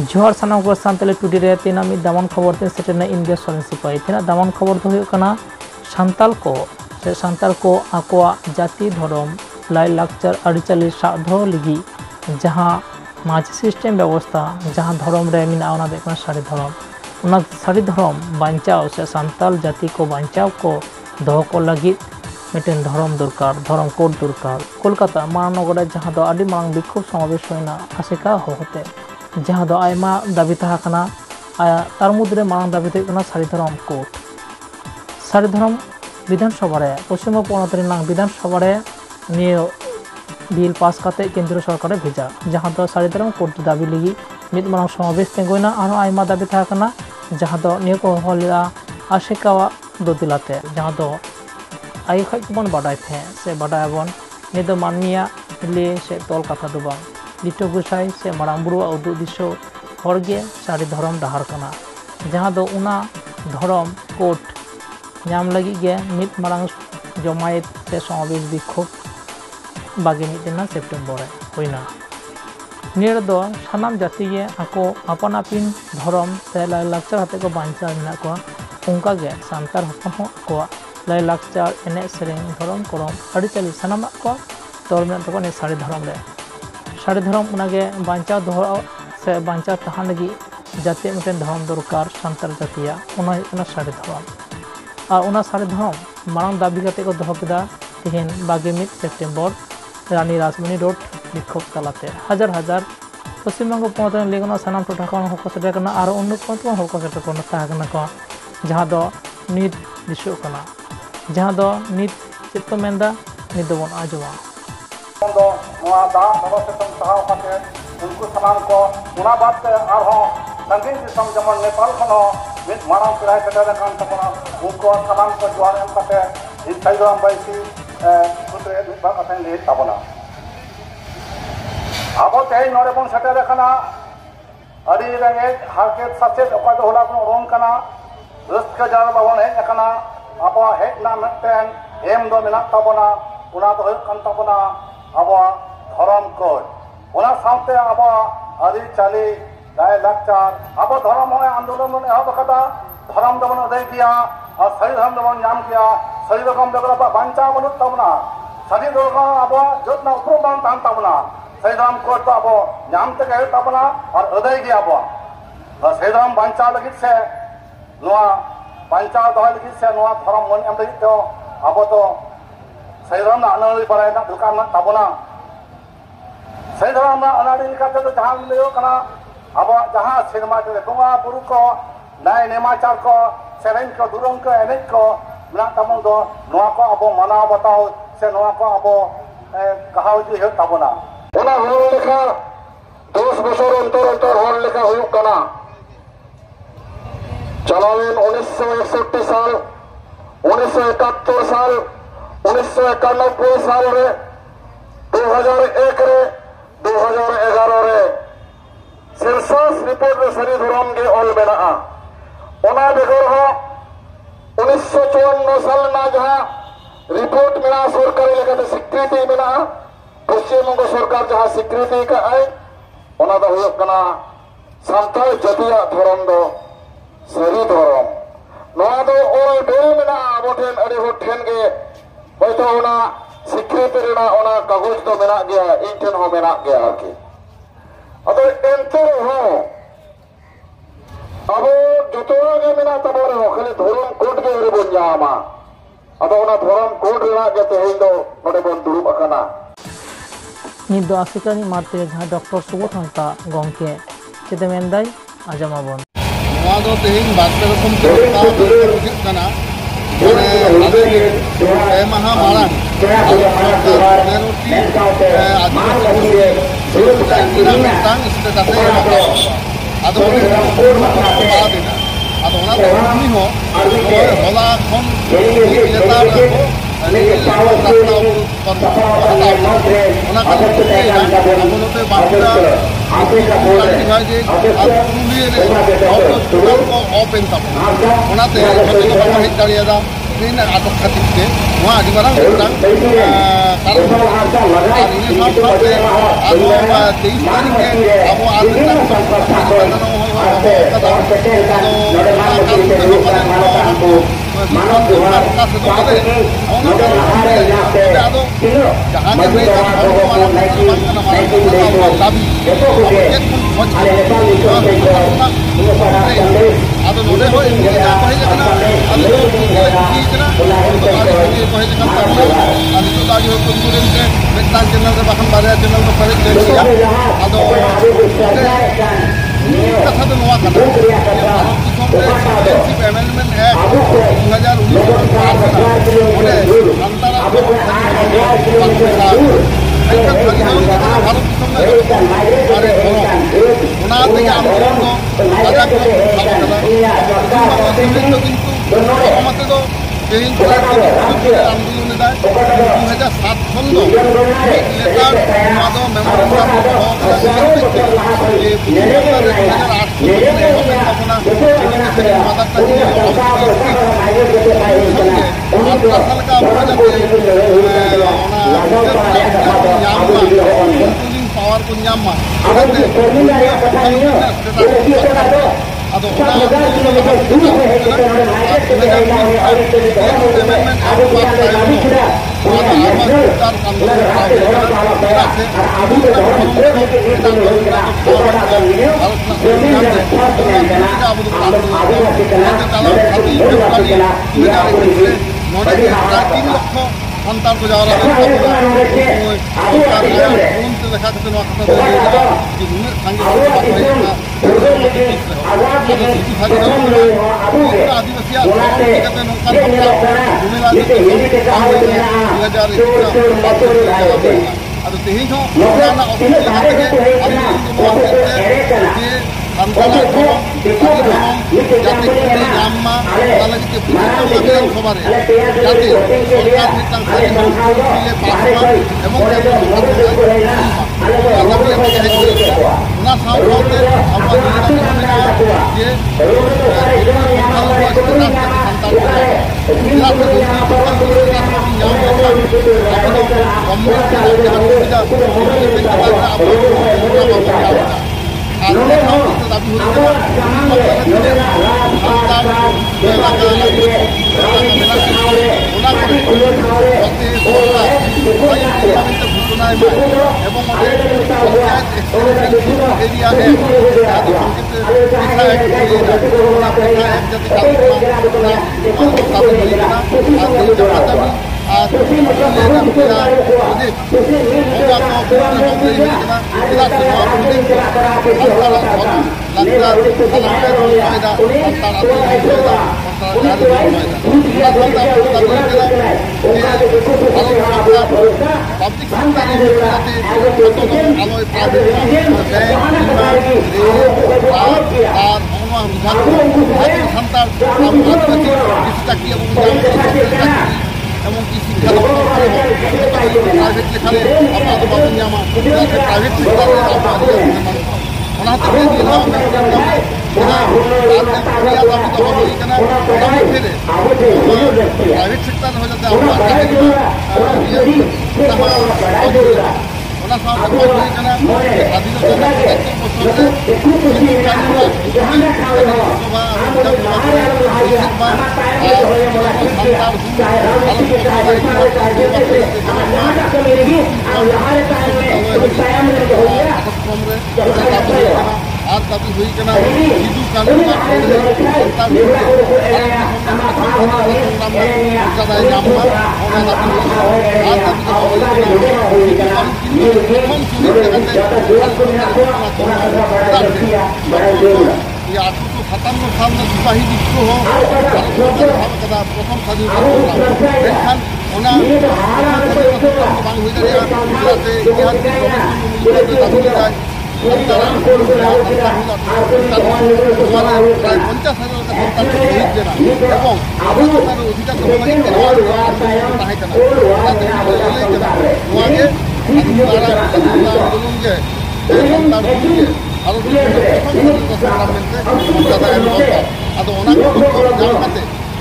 जोहार सानाम को सानताली टुडे रे तीना मिद दामन खबर ते सेटेना इंडिया सोरेन सिपाही तीना दामन खबर तो हुयुग कना सान्ताल को आकोआ जाति धर्म लाई लाक्चर आरिचाली साधो लगी जहां माझी सिस्टम व्यवस्था जहां धर्म रे मिना ओना देखना सारी धर्म बांचाव से सान्ताल जाति को बांचाव को दो को लगी मिटेन धर्म दरकार धर्म कोड दरकार कोलकाता महानगर जहां दो आदि मांग बिक्षोभ समावेश होना आसिका होते जहां दो आयमा दाबी तहाकना तार मुद्रे मांग दाबी तहाकना सारी धर्म कोड सारी धर्म विधानसभा रे पश्चिम पनत रेनांग विधानसभा रे नियो बिल पास करते केंद्र सरकार भेजा जहां दो सारी धर्म कोड दाबी लगी मिद मांग समावेश तेंगोइना आरो आयमा दाबी तहाकना जहां दो नियो को हलिया आसिका दो दिलाते जहां दो आई खै बन बाडाय थे से बाडायबन निदो मानमिया ले से तोल कथा दो बां लिटो गुसाई से मारांग बुरु उदु दिसो हरगे सारी धर्म डाहार कना जहां दो उना धर्म कोट नाम लगी गे मिद मारांग जमायत से समावेश बिक्षोभ बागे मिदना सेप्टेम्बर रे होइना नियर दो सानाम जाति गे आको आपन आपिन धर्म से लाई लाक्चर हाते को बांचा मिना को उनका गे सांतार हपन हो को लाई लाक्चर एने सेरें धर्म करम आरिचाली सानामा को तोल में तको ने सारी धर्म उनागे बांचा दोहरा से बांचा तहान लगी जाति मिटेन धर्म दरकार सान्ताल जातिया उना सारी धर्म और उना सारी धर्म मांग दाबी करते को दोह केदा तिहिन 22 सेप्टेम्बर रानी राजमणि रोड बिक्षोभ तलाते हजार पश्चिमबंग पनत लेगना सानाम टोठा खन हको सेटर कना और उन्नत पनत हको सेटर कना ताकना को जहां दो नित दिसो कना जहां दो नित चेत को मेंदा नित दो बन आजवा दो नोआ दा नवसेतन सहाव खाते उनको समान को उना बात से आरो संगीन दिसम जमन नेपाल खनो मित माराम पिराय सेटर कान तपना उनको समान को जुआर एम खाते इन साइडम बाइसी पुत्रे दुबा कथन ले तबना आबो तेई नोरे बन सेटर कना अरी रंगे हाकेत सचेत ओका दो होला को रोम कना रस्का जार बावन हे कना अब हेना मिटेन एम दो मिना तबना उना दो कन तबना अब धर्म कोड उना साउते अब आरिचाली लाई लाक्चर अब धर्म होय आंदोलन ने अब कदा धर्म दमन उदय किया और सही धर्म दमन नाम किया सही रकम दगरा बांचा बनु तबना सही रकम अब जोतना उपरो बान तान तबना सही धर्म कोड तो अब नाम ते गए तबना और उदय किया अब सही धर्म बांचा लगी से नोआ बांचा दो लगी से नोआ धर्म मन एम लगी तो अब तो सही धर्म ना अनाड़ी बराय ना दुकान ना तबना सही धर्म ना अनाड़ी निकाते तो जहां लेयो कना अब जहां सिनेमा के बुआ बुरु को नाय नेमाचार को सेरेन को दुरंग को एने को ना तमन दो नोआ को अब मना बताओ से नोआ को अब कहाव जी हे तबना ओना होल लेखा 10 बছর अंतर होल लेखा हुयुक कना चलावेन 1961 साल 1971 साल 1991 साल रे 2001 रे 2011 रे सेंसस रिपोर्ट रे सारी धर्म गे ऑल मेना ओना बेगर हो 1954 साल ना जहां रिपोर्ट मेना सरकारी लेखाते स्वीकृति मेना पश्चिम बंग सरकार जहां स्वीकृति का आय ओना दो हुयुक कना सान्ताल जातिया धर्म दो सारी धर्म नोआ दो ओल बेल मेना aboten adi hot ठेन गे होयतो ओना स्वीकृति रेना ओना कागज दो मेना गया इन ठेन हो मेना गया आके अदो एंते हो अब जतोरा गे मेना तबरे हो खाली धर्म कोड गे रे बन जामा अदो ओना धर्म कोड रेना गे तेहिन दो नोडे बन दुरुब अकना नि दो आसिकानि मारते जहां डॉक्टर सुबोध हांसदा गंके चेते मेंदाय आजमाबन नोआ दो तेहिन बात रकम के कना माहा मारांग ट्रेन आटक खातिर के वहाँ आदि मारांग कारण तेईस तारीख के अब आज चैनल बाखान बारे चैनल को पहले कथा तो नवा कथा फ्रेंडशिप अमेंडमेंट एक्ट 3 লক্ষ সন্তান को जावरा देखा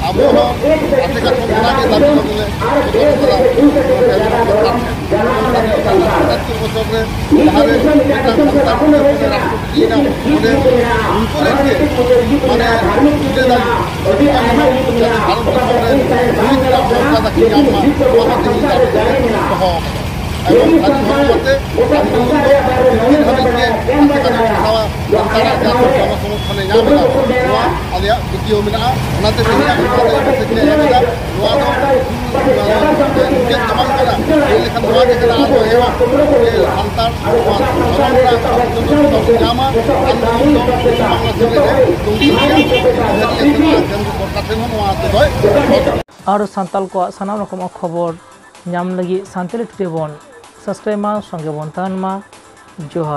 ᱟᱵᱚ ᱦᱚᱸ ᱟᱛᱮ ᱠᱟᱛᱷᱟ ᱚᱱᱟᱜᱮ ᱫᱟᱵᱤ ᱵᱚᱫᱚᱞᱮ বছর রে যাহারে মিᱫᱴᱟᱝ ᱥᱟᱱᱛᱟᱲ রাষ্ট্রপতিরা ওনে উनको লেগে মানে তুলে দাঁড়ি ভারতবর্ষে দুইটা ক্ষমতা দেখি আমরা আমাদের হিসাবে সহ এবং স্বাধীনভাবে সমর্থনে ᱧᱟᱢᱮᱫᱟ ᱱᱚᱣᱟ ᱟᱞᱮᱭᱟᱜ ᱯᱟᱹᱛᱭᱟᱹᱣ ᱢᱮᱱᱟᱜᱼᱟ ᱚᱱᱟᱛᱮ ᱛᱮᱦᱮᱧᱟᱜ ᱢᱮᱥᱮᱡᱽ ᱞᱮ ᱮᱢᱮᱫᱟ ᱱᱚᱣᱟ ᱫᱚ ᱪᱮᱫ ᱪᱟᱵᱟᱜ ᱠᱟᱱᱟ ᱞᱟᱹᱭ ᱞᱮᱠᱷᱟᱱ ᱱᱚᱣᱟ ᱜᱮ ᱠᱟᱱᱟ ᱟᱨ ᱮᱢᱟ ᱥᱟᱱᱛᱟᱲ ᱱᱚᱣᱟ ᱥᱚᱢᱟᱡᱽ ᱨᱮᱱᱟᱜ ᱧᱟᱢᱟ ᱟᱱᱫᱳᱞᱚᱱ ᱫᱚ ᱵᱟᱝᱞᱟ ᱥᱮᱫᱨᱮ ᱠᱮᱱᱫᱨᱚ ᱥᱚᱨᱠᱟর ᱴᱷᱮᱱ ᱦᱚᱸ ᱱᱚᱣᱟ ᱫᱚᱭ और सान्ताल को सानाम रकम खबर नाम लगी सान्ताली टुडे बन सब्सक्राइब मा संगे बन तान मा जोहार।